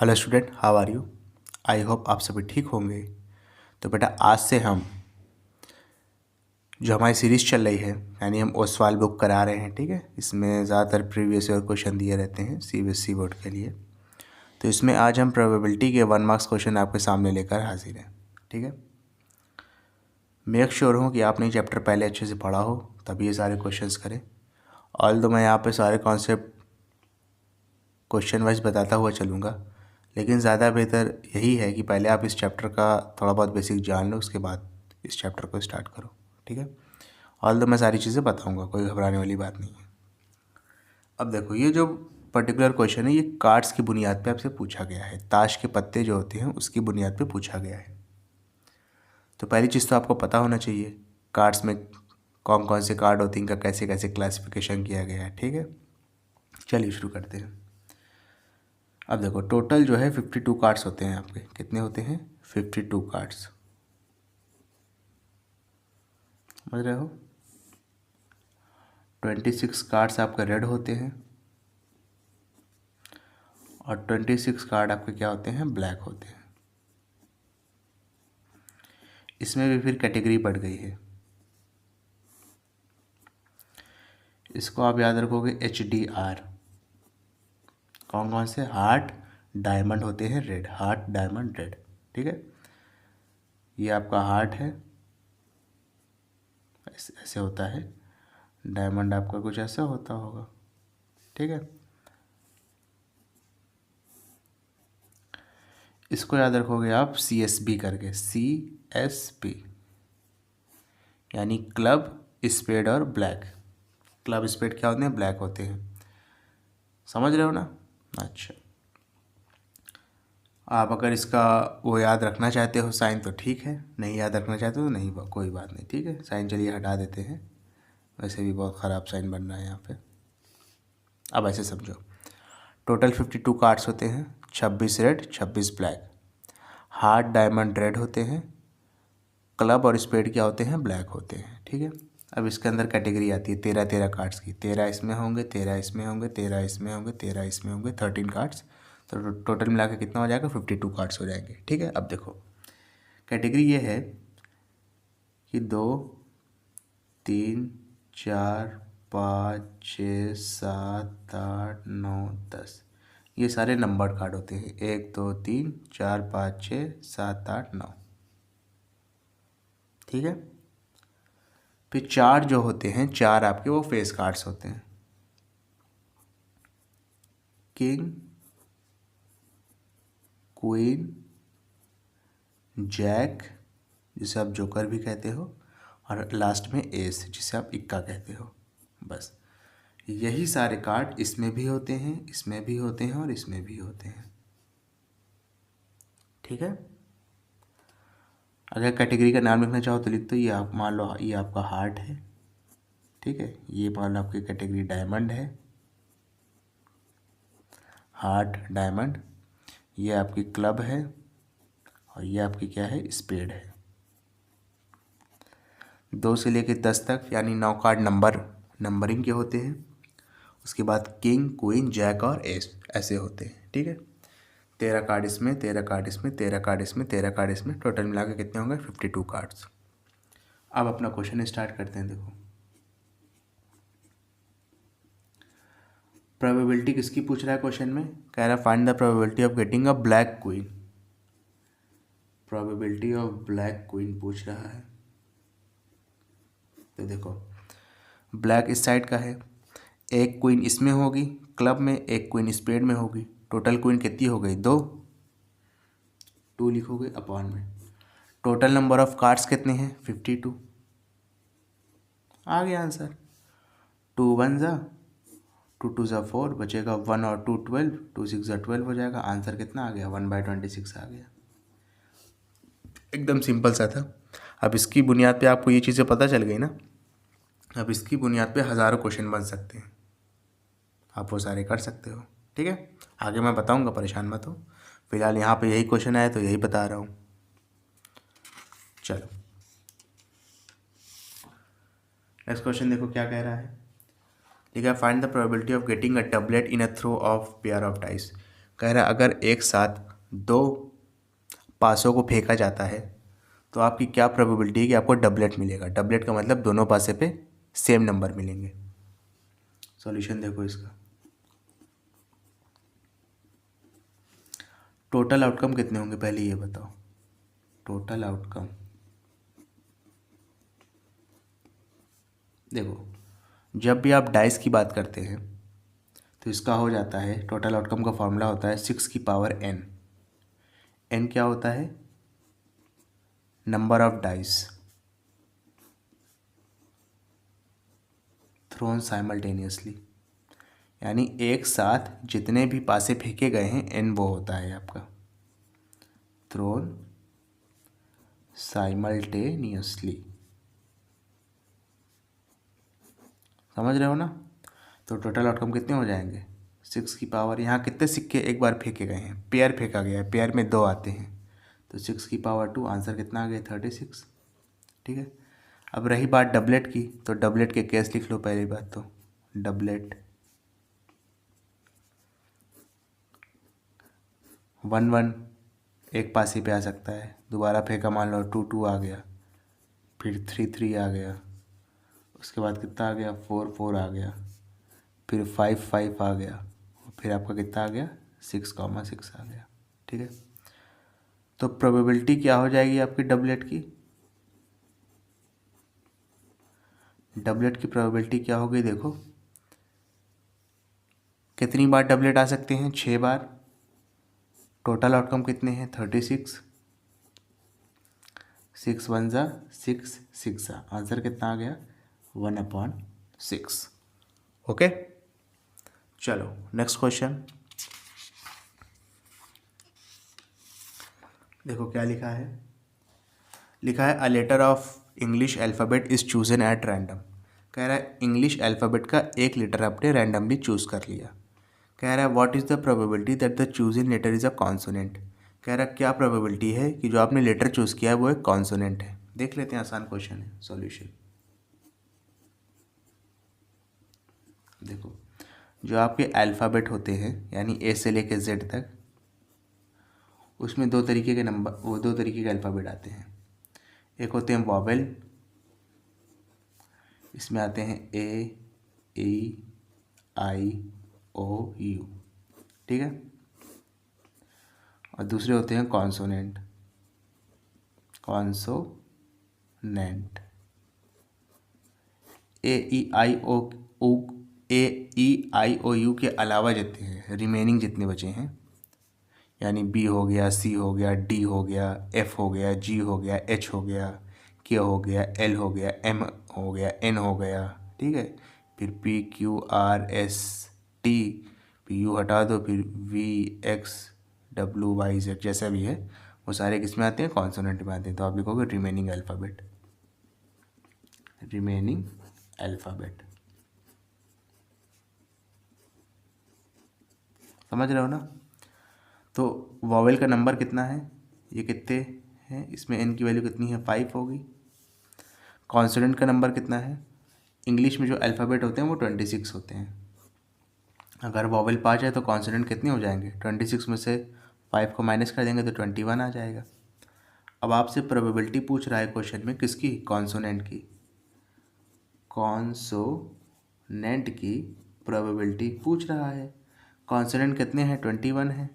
Hello student, how are you. I hope आप सभी ठीक होंगे। तो बेटा आज से हम जो हमारी सीरीज़ चल रही है यानी हम ओसवाल बुक करा रहे हैं, ठीक है। इसमें ज़्यादातर प्रीवियस ईयर क्वेश्चन दिए रहते हैं सीबीएसई बोर्ड के लिए। तो इसमें आज हम प्रोबेबिलिटी के 1 मार्क्स क्वेश्चन आपके सामने लेकर हाजिर हैं, ठीक है। मेक श्योर हो कि आपने चैप्टर पहले अच्छे से पढ़ा हो तभी ये सारे क्वेश्चंस करें। ऑल तो मैं यहाँ पे सारे कॉन्सेप्ट क्वेश्चन वाइज बताता हुआ चलूँगा, लेकिन ज़्यादा बेहतर यही है कि पहले आप इस चैप्टर का थोड़ा बहुत बेसिक जान लो, उसके बाद इस चैप्टर को स्टार्ट करो, ठीक है। ऑल तो मैं सारी चीज़ें बताऊँगा, कोई घबराने वाली बात नहीं है। अब देखो, ये जो पर्टिकुलर क्वेश्चन है ये कार्ड्स की बुनियाद पे आपसे पूछा गया है। ताश के पत्ते जो होते हैं उसकी बुनियाद पे पूछा गया है। तो पहली चीज़ तो आपको पता होना चाहिए कार्ड्स में कौन कौन से कार्ड होते हैं, इनका कैसे कैसे क्लासिफिकेशन किया गया है, ठीक है। चलिए शुरू करते हैं। अब देखो, टोटल जो है 52 कार्ड्स होते हैं आपके। कितने होते हैं? 52 कार्ड्स, समझ रहे हो। 26 कार्ड्स आपके रेड होते हैं और 26 कार्ड आपके क्या होते हैं? ब्लैक होते हैं। इसमें भी फिर कैटेगरी बढ़ गई है। इसको आप याद रखोगे HDR। कौन कौन से? हार्ट, डायमंड होते हैं रेड। हार्ट, डायमंड, रेड, ठीक है। ये आपका हार्ट है, ऐसे होता है। डायमंड आपका कुछ ऐसा होता होगा, ठीक है। इसको याद रखोगे आप CSB करके, CSB यानी क्लब, स्पेड और ब्लैक। क्लब स्पेड क्या होते हैं? ब्लैक होते हैं, समझ रहे हो ना। अच्छा, आप अगर इसका वो याद रखना चाहते हो साइन तो ठीक है, नहीं याद रखना चाहते हो तो नहीं, कोई बात नहीं, ठीक है। साइन चलिए हटा देते हैं, वैसे भी बहुत ख़राब साइन बन रहा है यहाँ पे। अब ऐसे समझो, टोटल 52 कार्ड्स होते हैं, 26 red 26 black. Heart, diamond, red होते हैं। क्लब और स्पेड क्या होते हैं? ब्लैक होते हैं, ठीक है। अब इसके अंदर कैटेगरी आती है 13 कार्ड्स की। 13 इसमें होंगे, 13 इसमें होंगे, 13 इसमें होंगे, 13 इसमें होंगे, 13 कार्ड्स। तो टोटल मिला के कितना हो जाएगा? 52 कार्ड्स हो जाएंगे, ठीक है। अब देखो, कैटेगरी ये है कि 2 3 4 5 6 7 8 9 10 ये सारे नंबर्ड कार्ड होते हैं। 1 2 3 4 5 6 7 8 9, ठीक है। फिर 4 जो होते हैं, 4 आपके वो फेस कार्ड्स होते हैं। किंग, क्वीन, जैक जिसे आप जोकर भी कहते हो, और लास्ट में एस जिसे आप इक्का कहते हो। बस यही सारे कार्ड इसमें भी होते हैं, इसमें भी होते हैं और इसमें भी होते हैं, ठीक है। अगर कैटेगरी का नाम लिखना चाहो तो लिख दो। ये आप मान लो, ये आपका हार्ट है, ठीक है। ये मान लो आपकी कैटेगरी डायमंड है, हार्ट, डायमंड। ये आपकी क्लब है और ये आपकी क्या है? स्पेड है। 2 से लेकर 10 तक यानी 9 कार्ड नंबरिंग के होते हैं। उसके बाद किंग, क्वीन, जैक और एस ऐसे होते हैं, ठीक है। 13 कार्ड इसमें, 13 कार्ड इसमें, 13 कार्ड इसमें, 13 कार्ड इसमें, टोटल मिला के कितने होंगे? 52 कार्ड्स। अब अपना क्वेश्चन स्टार्ट करते हैं। देखो, प्रोबेबिलिटी किसकी पूछ रहा है क्वेश्चन में? कह रहा है find the probability of getting a black queen. Probability of black queen पूछ रहा है। तो देखो, ब्लैक इस साइड का है, एक क्वीन इसमें होगी क्लब में, एक क्वीन स्पेड में होगी। टोटल क्वीन कितनी हो गई? 2 लिखोगे अपॉन में टोटल नंबर ऑफ कार्ड्स कितने हैं? 52। आ गया आंसर। 2 1 ज़ा 2 2 ज़ा 4, बचेगा 1 और 2 12, 2 6 ज़ा 12 हो जाएगा। आंसर कितना आ गया? 1/26 आ गया। एकदम सिंपल सा था। अब इसकी बुनियाद पे आपको ये चीज़ें पता चल गई ना। अब इसकी बुनियाद पे हज़ारों क्वेश्चन बन सकते हैं, आप वो सारे कर सकते हो, ठीक है। आगे मैं बताऊंगा, परेशान मत हो। फिलहाल यहाँ पे यही क्वेश्चन आया तो यही बता रहा हूँ। चलो नेक्स्ट क्वेश्चन देखो क्या कह रहा है। ठीक है, find the probability of getting a doublet in a throw of pair of dice. कह रहा अगर एक साथ 2 पासों को फेंका जाता है तो आपकी क्या प्रोबेबिलिटी है कि आपको डबलेट मिलेगा। डबलेट का मतलब दोनों पासे पे सेम नंबर मिलेंगे। सॉल्यूशन देखो इसका। टोटल आउटकम कितने होंगे पहले ये बताओ। टोटल आउटकम देखो, जब भी आप डाइस की बात करते हैं तो इसका हो जाता है, टोटल आउटकम का फॉर्मूला होता है 6 की पावर n। n क्या होता है? Number of dice thrown simultaneously, यानी एक साथ जितने भी पासे फेंके गए हैं n वो होता है आपका थ्रोन साइमल्टेनियसली। समझ रहे हो ना? तो टोटल आउटकम कितने हो जाएंगे? 6 की पावर, यहाँ कितने सिक्के एक बार फेंके गए हैं? पेयर फेंका गया है, पेयर में 2 आते हैं, तो 6 की पावर 2, आंसर कितना आ गया? 36। ठीक है। अब रही बात डबलेट की, तो डबलेट के केस लिख लो पहली बात तो। डबलेट 1 1 एक पासी पे आ सकता है, दोबारा फेंका मान लो 2 2 आ गया, फिर 3 3 आ गया, उसके बाद कितना आ गया? 4 4 आ गया, फिर 5 5 आ गया, फिर आपका कितना आ गया? 6 6 आ गया। ठीक है। तो प्रोबेबिलिटी क्या हो जाएगी आपकी डबलेट की? डबलेट की प्रोबेबिलिटी क्या हो गई देखो, कितनी बार डबलेट आ सकते हैं? 6 बार। टोटल आउटकम कितने हैं? 36। 6 1 ज़ा 6 6 ज़ा, आंसर कितना आ गया? 1/6। ओके, चलो नेक्स्ट क्वेश्चन देखो क्या लिखा है। लिखा है a letter of English alphabet is chosen at random. कह रहा है इंग्लिश अल्फ़ाबेट का एक लेटर आपने रैंडमली चूज़ कर लिया। कह रहा है what is the probability that the chosen letter is a consonant. कह रहा है क्या प्रोबेबिलिटी है कि जो आपने लेटर चूज़ किया है वो एक कॉन्सोनेंट है। देख लेते हैं, आसान क्वेश्चन है। सॉल्यूशन देखो, जो आपके अल्फ़ाबेट होते हैं यानी ए से लेकर जेड तक, उसमें 2 तरीके के नंबर, वो 2 तरीके के अल्फ़ाबेट आते हैं। एक होते हैं वॉवेल, इसमें आते हैं ए ई आई ओ यू। ठीक है। और दूसरे होते हैं consonant. Consonant A E I O U के अलावा जितने हैं, रिमेनिंग जितने बचे हैं, यानी बी हो गया, सी हो गया, डी हो गया, एफ हो गया, जी हो गया, एच हो गया, के हो गया, एल हो गया, एम हो गया, एन हो गया। ठीक है। फिर P Q R S T, फिर यू हटा दो, फिर V X W Y Z, जैसा भी है वो सारे किस में आते हैं? कॉन्सोनेंट में आते हैं। तो आप लिखोगे रिमेनिंग अल्फ़ाबेट। रिमेनिंग अल्फ़ाबेट, समझ रहे हो ना? तो वॉवेल का नंबर कितना है? ये कितने हैं? इसमें एन की वैल्यू कितनी है? 5 होगी। कॉन्सोनेंट का नंबर कितना है? इंग्लिश में जो अल्फ़ाबेट होते हैं वो 26 होते हैं। अगर वॉवेल 5 है तो कॉन्सोनेंट कितने हो जाएंगे? 26 में से 5 को माइनस कर देंगे तो 21 आ जाएगा। अब आपसे प्रोबेबिलिटी पूछ रहा है क्वेश्चन में, किसकी? कॉन्सोनेंट की। कॉन्सोनेंट की प्रोबेबिलिटी पूछ रहा है। कॉन्सोनेंट कितने हैं? 21 है।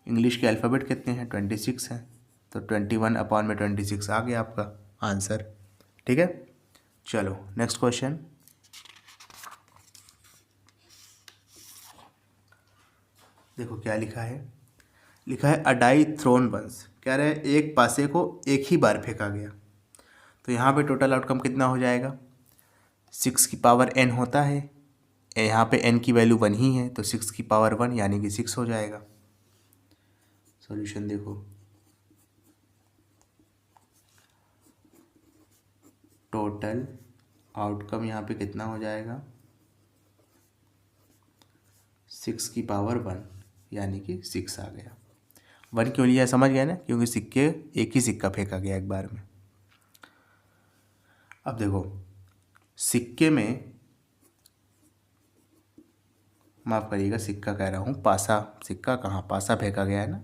इंग्लिश के अल्फ़ाबेट कितने हैं? 26 हैं। तो 21/26 आ गया आपका आंसर। ठीक है। चलो नेक्स्ट क्वेश्चन देखो क्या लिखा है। लिखा है अ डाई थ्रोन वंस। कह रहे हैं एक पासे को एक ही बार फेंका गया। तो यहाँ पे टोटल आउटकम कितना हो जाएगा? 6 की पावर n होता है, यहाँ पे n की वैल्यू 1 ही है, तो 6 की पावर 1 यानी कि 6 हो जाएगा। सॉल्यूशन देखो, टोटल आउटकम यहाँ पे कितना हो जाएगा? 6 की पावर 1 यानी कि 6 आ गया। 1 क्यों लिया समझ गया ना? क्योंकि सिक्के, एक ही सिक्का फेंका गया एक बार में। अब देखो, सिक्के में माफ़ करिएगा, सिक्का कह रहा हूँ, पासा। सिक्का कहाँ, पासा फेंका गया है ना।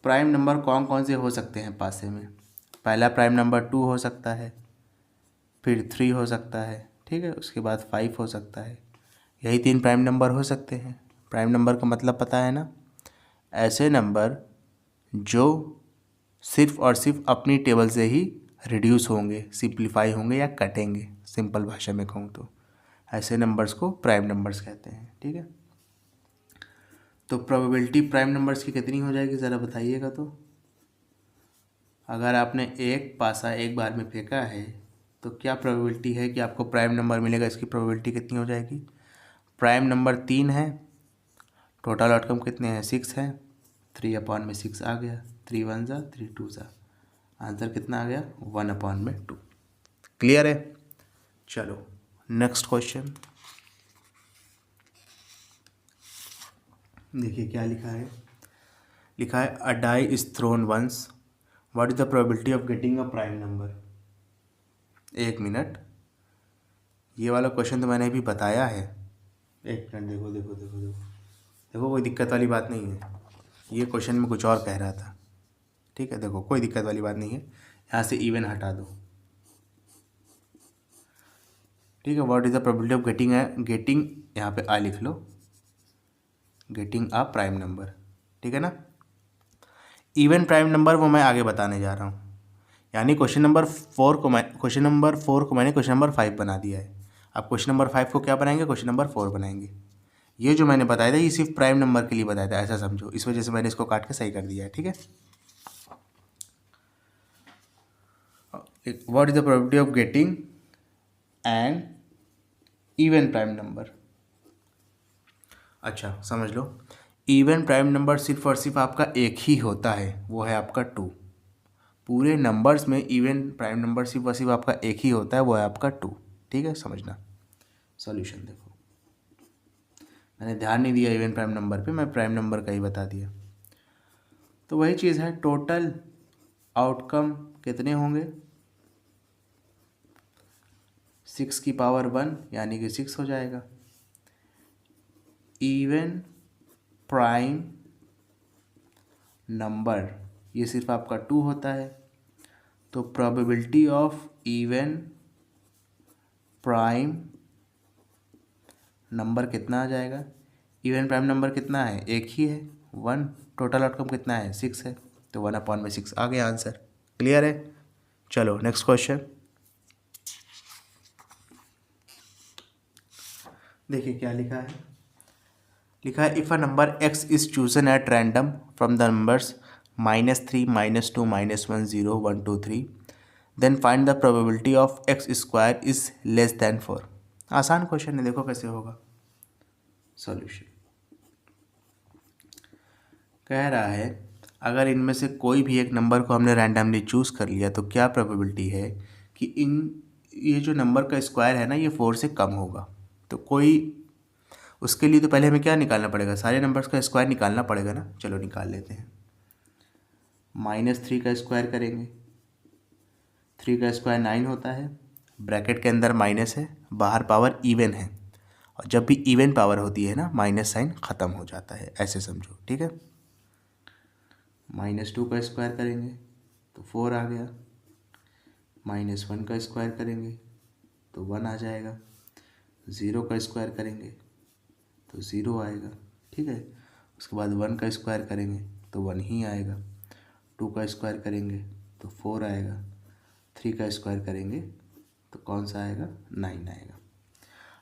प्राइम नंबर कौन कौन से हो सकते हैं पासे में? पहला प्राइम नंबर 2 हो सकता है, फिर 3 हो सकता है, ठीक है, उसके बाद 5 हो सकता है। यही 3 प्राइम नंबर हो सकते हैं। प्राइम नंबर का मतलब पता है ना, ऐसे नंबर जो सिर्फ और सिर्फ अपनी टेबल से ही रिड्यूस होंगे, सिंप्लीफाई होंगे या कटेंगे। सिंपल भाषा में कहूँ तो ऐसे नंबर्स को प्राइम नंबर्स कहते हैं, ठीक है। तो प्रोबेबिलिटी प्राइम नंबर्स की कितनी हो जाएगी ज़रा बताइएगा। तो अगर आपने एक पासा एक बार में फेंका है तो क्या प्रोबेबिलिटी है कि आपको प्राइम नंबर मिलेगा, इसकी प्रोबेबिलिटी कितनी हो जाएगी? प्राइम नंबर 3 है, टोटल आउटकम कितने हैं, 6 है, 3/6 आ गया, 3 1 जा 3 2 जा, आंसर कितना आ गया, 1/2। क्लियर है? चलो नेक्स्ट क्वेश्चन देखिए क्या लिखा है। लिखा है a die is thrown once, what is the probability of getting a prime number. एक मिनट, ये वाला क्वेश्चन तो मैंने अभी बताया है। एक मिनट, देखो देखो देखो देखो देखो, कोई दिक्कत वाली बात नहीं है। ये क्वेश्चन में कुछ और कह रहा था, ठीक है। देखो कोई दिक्कत वाली बात नहीं है, यहाँ से इवन हटा दो, ठीक है। What is the probability of getting यहाँ पे आ लिख लो, गेटिंग अ प्राइम नंबर, ठीक है ना। इवन प्राइम नंबर वो मैं आगे बताने जा रहा हूँ। यानी क्वेश्चन नंबर 4 को मैंने क्वेश्चन नंबर 5 बना दिया है। अब क्वेश्चन नंबर 5 को क्या बनाएंगे, क्वेश्चन नंबर 4 बनाएंगे। ये जो मैंने बताया था ये सिर्फ प्राइम नंबर के लिए बताया था, ऐसा समझो। इस वजह से मैंने इसको काट के सही कर दिया है, ठीक है। What is the probability of getting an even prime number. अच्छा समझ लो, इवन प्राइम नंबर सिर्फ और सिर्फ आपका एक ही होता है, वो है आपका 2। पूरे नंबर्स में इवन प्राइम नंबर सिर्फ और सिर्फ आपका एक ही होता है, वो है आपका 2, ठीक है। समझना सॉल्यूशन देखो, मैंने ध्यान नहीं दिया इवन प्राइम नंबर पे, मैं प्राइम नंबर का ही बता दिया। तो वही चीज़ है, टोटल आउटकम कितने होंगे, 6 की पावर 1 यानी कि 6 हो जाएगा। इवन प्राइम नंबर ये सिर्फ आपका 2 होता है, तो probability of even prime number कितना आ जाएगा। इवन प्राइम नंबर कितना है, एक ही है, 1। टोटल आउटकम कितना है, 6 है, तो 1/6 आ गया आंसर। क्लियर है? चलो नेक्स्ट क्वेश्चन देखिए क्या लिखा है। लिखा है if a number x is chosen at random from the numbers -3 -2 -1 0 1 2 3 then find the probability of x² is less than 4। आसान क्वेश्चन है, देखो कैसे होगा। सॉल्यूशन कह रहा है अगर इनमें से कोई भी एक नंबर को हमने रैंडमली चूज़ कर लिया तो क्या प्रोबेबिलिटी है कि ये जो नंबर का स्क्वायर है ना ये 4 से कम होगा। तो कोई उसके लिए तो पहले हमें क्या निकालना पड़ेगा, सारे नंबर्स का स्क्वायर निकालना पड़ेगा ना। चलो निकाल लेते हैं। -3 का स्क्वायर करेंगे, 3 का स्क्वायर 9 होता है, ब्रैकेट के अंदर माइनस है, बाहर पावर इवन है, और जब भी इवन पावर होती है ना माइनस साइन ख़त्म हो जाता है, ऐसे समझो, ठीक है। -2 का स्क्वायर करेंगे तो 4 आ गया, -1 का स्क्वायर करेंगे तो 1 आ जाएगा, 0 का स्क्वायर करेंगे तो 0 आएगा, ठीक है। उसके बाद 1 का स्क्वायर करेंगे तो 1 ही आएगा, 2 का स्क्वायर करेंगे तो 4 आएगा, 3 का स्क्वायर करेंगे तो कौन सा आएगा, 9 आएगा।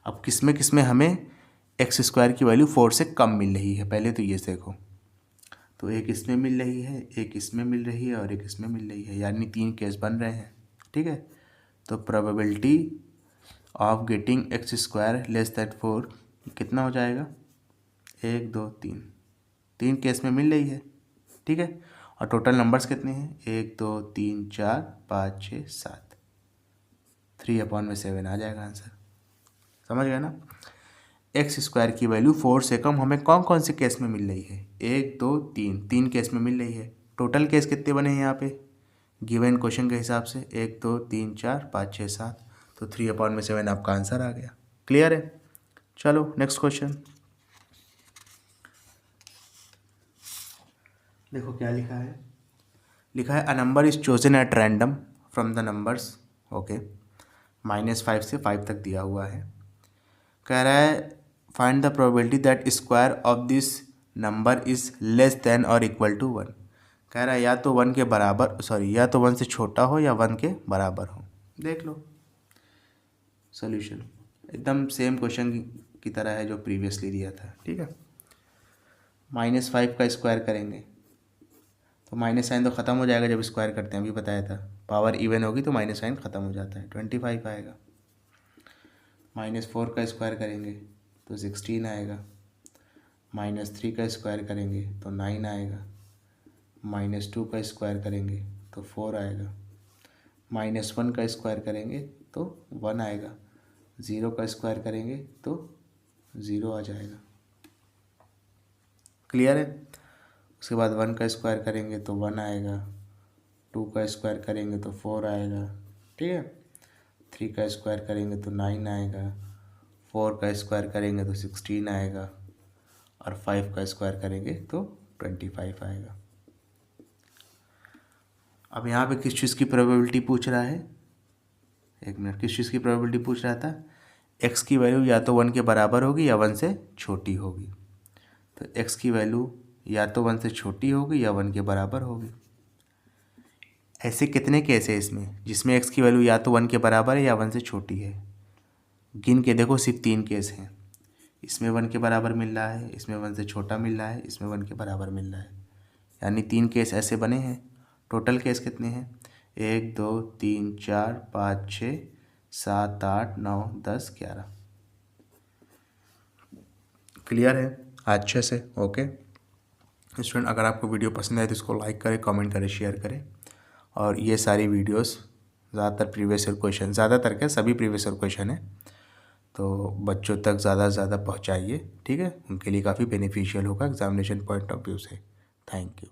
अब किस में हमें x² की वैल्यू 4 से कम मिल रही है, पहले तो ये देखो। तो एक इसमें मिल रही है, एक इसमें मिल रही है और एक इसमें मिल रही है, यानी 3 केस बन रहे हैं, ठीक है। तो probability of getting x² less than 4 कितना हो जाएगा, 1 2 3, 3 केस में मिल रही है, ठीक है। और टोटल नंबर्स कितने हैं, 1 2 3 4 5 6 7, 3/7 आ जाएगा आंसर। समझ गए ना। x² की वैल्यू 4 से कम हमें कौन कौन से केस में मिल रही है, 1 2 3, 3 केस में मिल रही है। टोटल केस कितने बने हैं यहाँ पे गिवन क्वेश्चन के हिसाब से, 1 2 3 4 5 6 7, तो 3/7 आपका आंसर आ गया। क्लियर है। चलो नेक्स्ट क्वेश्चन देखो क्या लिखा है। लिखा है a number is chosen eight random from the numbers, okay, -5 से 5 तक दिया हुआ है। कह रहा है find the probability that square of this number is less then और इक्वल टू 1। कह रहा है या तो 1 के बराबर, सॉरी, या तो 1 से छोटा हो या 1 के बराबर हो। देख लो सोल्यूशन एकदम सेम क्वेश्चन की तरह है जो प्रीवियसली दिया था, ठीक है। -5 का स्क्वायर करेंगे तो माइनस साइन तो ख़त्म हो जाएगा जब स्क्वायर करते हैं, अभी बताया था। पावर इवन होगी तो माइनस साइन ख़त्म हो जाता है, 25 आएगा। -4 का स्क्वायर करेंगे तो 16 आएगा। -3 का स्क्वायर करेंगे तो 9 आएगा। -2 का स्क्वायर करेंगे तो 4 आएगा। -1 का स्क्वायर करेंगे तो 1 आएगा। 0 का स्क्वायर करेंगे तो 0 आ जाएगा। क्लियर है। उसके बाद 1 का स्क्वायर करेंगे तो 1 आएगा। 2 का स्क्वायर करेंगे तो 4 आएगा, ठीक है। 3 का स्क्वायर करेंगे तो 9 आएगा। 4 का स्क्वायर करेंगे तो 16 आएगा और 5 का स्क्वायर करेंगे तो 25 आएगा। अब यहाँ पे किस चीज़ की प्रोबेबिलिटी पूछ रहा है, एक मिनट, किस चीज़ की प्रोबेबिलिटी पूछ रहा था। x की वैल्यू या तो 1 के बराबर होगी या 1 से छोटी होगी। तो x की वैल्यू या तो 1 से छोटी होगी या 1 के बराबर होगी। ऐसे कितने केस है इसमें जिसमें x की वैल्यू या तो 1 के बराबर है या 1 से छोटी है। गिन के देखो, सिर्फ 3 केस हैं। इसमें 1 के बराबर मिल रहा है, इसमें 1 से छोटा मिल रहा है, इसमें 1 के बराबर मिल रहा है, यानी 3 केस ऐसे बने हैं। टोटल केस कितने हैं, 1 2 3 4 5 6 7 8 9 10 11। क्लियर है अच्छे से, ओके। स्टूडेंट अगर आपको वीडियो पसंद आए तो इसको लाइक करें, कमेंट करें, शेयर करें। और ये सारी वीडियोस ज़्यादातर प्रीवियस ईयर क्वेश्चन, ज़्यादातर क्या सभी प्रीवियस ईयर क्वेश्चन है, तो बच्चों तक ज़्यादा से ज़्यादा पहुँचाइए, ठीक है। उनके लिए काफ़ी बेनिफिशियल होगा एग्जामिनेशन पॉइंट ऑफ व्यू से। Thank you.